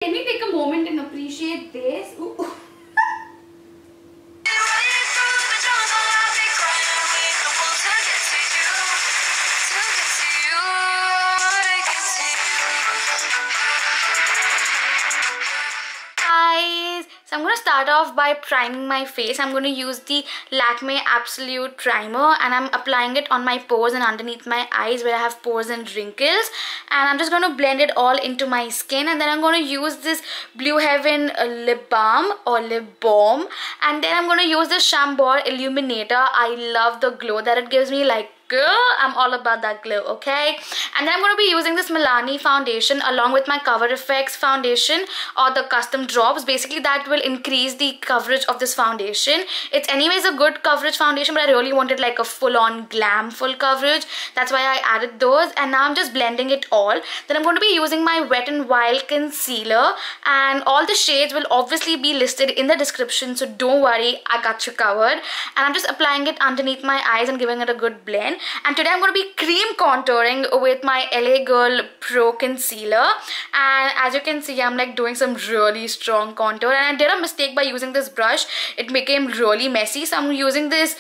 Can we take a moment and appreciate this? Ooh, ooh. Guys, so I'm going to start off by priming my face. I'm going to use the Lakme Absolute Primer and I'm applying it on my pores and underneath my eyes where I have pores and wrinkles, and I'm just going to blend it all into my skin. And then I'm going to use this Blue Heaven lip balm or lip balm, and then I'm going to use this Chambord Illuminator. I love the glow that it gives me. Like, girl, I'm all about that glow, okay? And then I'm going to be using this Milani foundation along with my Cover FX foundation or the custom drops. Basically that will increase the coverage of this foundation. It's anyways a good coverage foundation, but I really wanted like a full-on glam full coverage. That's why I added those, and now I'm just blending it all. Then I'm going to be using my Wet n Wild concealer, and all the shades will obviously be listed in the description, so don't worry, I got you covered. And I'm just applying it underneath my eyes and giving it a good blend. And today I'm going to be cream contouring with my LA Girl Pro Concealer, and as you can see I'm like doing some really strong contour, and I did a mistake by using this brush. It became really messy, so I'm using this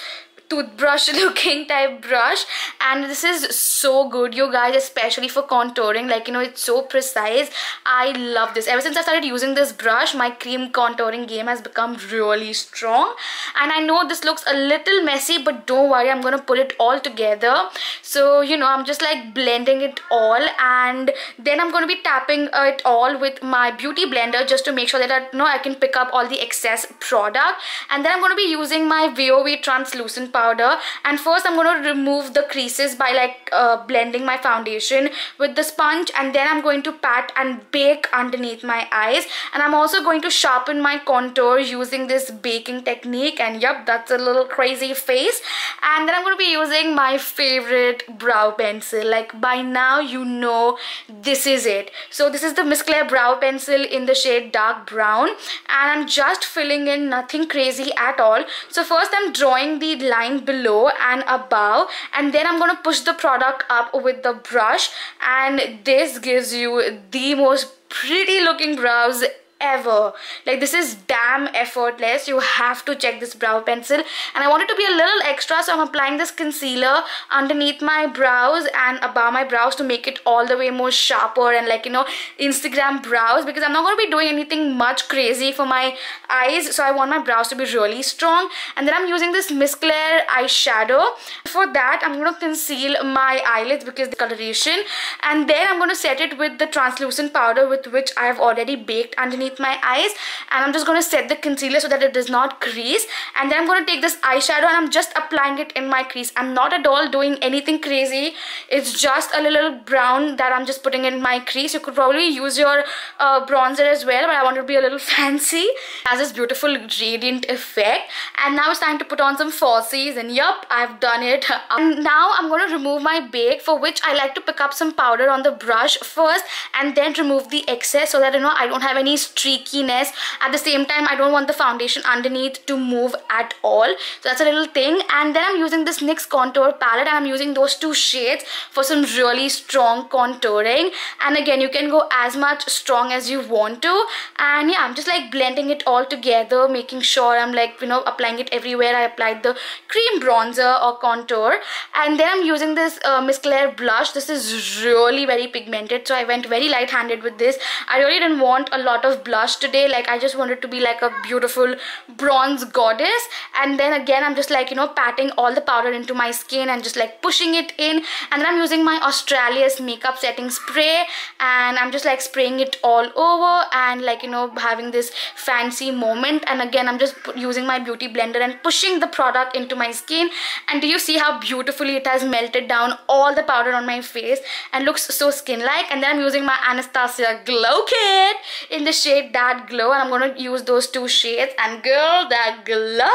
toothbrush looking type brush, and this is so good, you guys, especially for contouring. Like, you know, it's so precise. I love this. Ever since I started using this brush, my cream contouring game has become really strong. And I know this looks a little messy, but don't worry, I'm gonna put it all together. So, you know, I'm just like blending it all, and then I'm gonna be tapping it all with my beauty blender just to make sure that I can pick up all the excess product. And then I'm gonna be using my VOV translucent powder, and first I'm going to remove the creases by like blending my foundation with the sponge, and then I'm going to pat and bake underneath my eyes. And I'm also going to sharpen my contour using this baking technique, and yep, that's a little crazy face. And then I'm going to be using my favorite brow pencil. Like, by now you know this is it. So this is the Miss Claire brow pencil in the shade dark brown, and I'm just filling in, nothing crazy at all. So first I'm drawing the line below and above, and then I'm going to push the product up with the brush, and this gives you the most pretty looking brows ever. Like, this is damn effortless. You have to check this brow pencil. And I want it to be a little extra, so I'm applying this concealer underneath my brows and above my brows to make it all the way more sharper and like, you know, Instagram brows, because I'm not going to be doing anything much crazy for my eyes, so I want my brows to be really strong. And then I'm using this Miss Claire eyeshadow. For that I'm going to conceal my eyelids because the coloration, and then I'm going to set it with the translucent powder with which I have already baked underneath my eyes. And I'm just going to set the concealer so that it does not crease, and then I'm going to take this eyeshadow and I'm just applying it in my crease. I'm not at all doing anything crazy. It's just a little brown that I'm just putting in my crease. You could probably use your bronzer as well, but I want it to be a little fancy. It has this beautiful radiant effect. And now it's time to put on some falsies, and yup, I've done it. And now I'm going to remove my bake, for which I like to pick up some powder on the brush first and then remove the excess so that, you know, I don't have any streakiness. At the same time, I don't want the foundation underneath to move at all. So that's a little thing. And then I'm using this NYX contour palette, and I'm using those two shades for some really strong contouring. And again, you can go as much strong as you want to. And yeah, I'm just like blending it all together, making sure I'm like, you know, applying it everywhere. I applied the cream bronzer or contour, and then I'm using this Miss Claire blush. This is really very pigmented, so I went very light-handed with this. I really didn't want a lot of blush today. Like, I just wanted to be like a beautiful bronze goddess. And then again, I'm just like, you know, patting all the powder into my skin and just like pushing it in. And then I'm using my Australis makeup setting spray, and I'm just like spraying it all over and like, you know, having this fancy moment. And again, I'm just using my beauty blender and pushing the product into my skin. And do you see how beautifully it has melted down all the powder on my face and looks so skin-like? And then I'm using my Anastasia Glow Kit in the shade That Glow, and I'm going to use those two shades, and girl, that glow,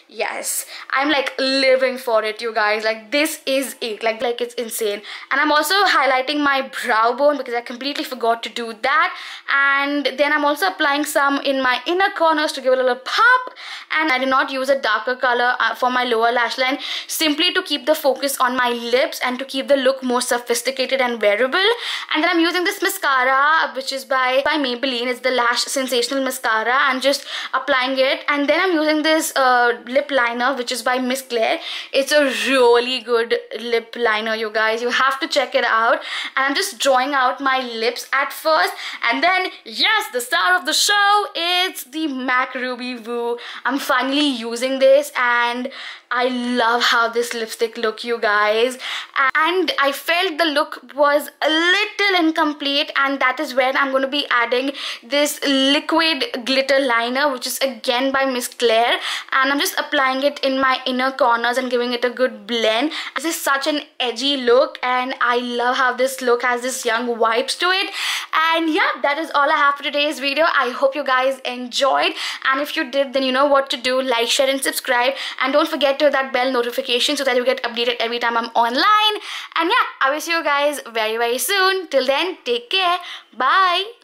yes, I'm like living for it, you guys. Like this is it, like it's insane. And I'm also highlighting my brow bone because I completely forgot to do that. And then I'm also applying some in my inner corners to give it a little pop. And I did not use a darker color for my lower lash line, simply to keep the focus on my lips and to keep the look more sophisticated and wearable. And then I'm using this mascara, which is by Maybelline. It's the Lash Sensational Mascara. I'm just applying it. And then I'm using this lip liner, which is by Miss Claire. It's a really good lip liner, you guys. You have to check it out. And I'm just drawing out my lips at first. And then, yes, the star of the show, it's the MAC Ruby Woo. I'm finally using this and I love how this lipstick look, you guys. And I felt the look was a little incomplete, and that is where I'm going to be adding this liquid glitter liner, which is again by Miss Claire, and I'm just applying it in my inner corners and giving it a good blend. This is such an edgy look and I love how this look has this young vibes to it. And yeah, that is all I have for today's video. I hope you guys enjoyed, and if you did, then you know what to do. Like, share and subscribe, and don't forget to hit that bell notification so that you get updated every time I'm online. And yeah, I will see you guys very soon. Till then, take care. Bye.